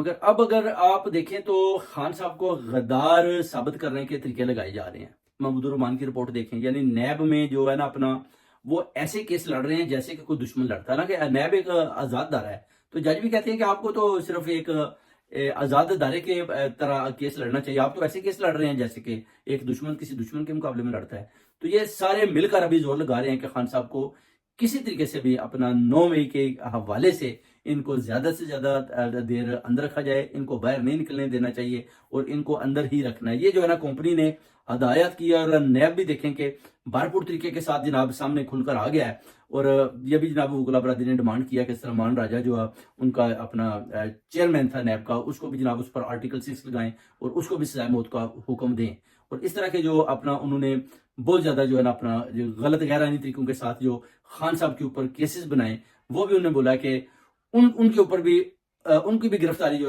मगर अब अगर आप देखें तो खान साहब को गद्दार साबित करने के तरीके लगाए जा रहे हैं। महमूदुर रहमान की रिपोर्ट देखें, यानी नैब में जो है ना अपना वो ऐसे केस लड़ रहे हैं जैसे कि कोई दुश्मन लड़ता है ना, कि नैब एक आज़ाद दायरा है। तो जज भी कहते हैं कि आपको तो सिर्फ एक आज़ाद दायरे के तरह केस लड़ना चाहिए, आप तो ऐसे केस लड़ रहे हैं जैसे कि एक दुश्मन किसी दुश्मन के मुकाबले में लड़ता है। तो ये सारे मिलकर अभी जोर लगा रहे हैं कि खान साहब को किसी तरीके से भी अपना 9 मई के हवाले से इनको ज़्यादा से ज़्यादा देर अंदर रखा जाए, इनको बाहर नहीं निकलने देना चाहिए और इनको अंदर ही रखना है। ये जो है ना कंपनी ने हदायत की है, और नैब भी देखें कि भरपूर तरीके के साथ जनाब सामने खुलकर आ गया है। और ये भी जनाब गुलाब बरादरी ने डिमांड किया कि सलमान राजा जो है उनका अपना चेयरमैन था नैब का, उसको भी जनाब उस पर आर्टिकल 6 लगाएं और उसको भी सज़ाए मौत का हुक्म दें। और इस तरह के जो अपना उन्होंने बहुत ज़्यादा जो है ना अपना जो गलत गैर तरीकों के साथ जो खान साहब के ऊपर केसेस बनाए, वो भी उन्होंने बोला कि उनके ऊपर भी उनकी भी गिरफ्तारी जो है ना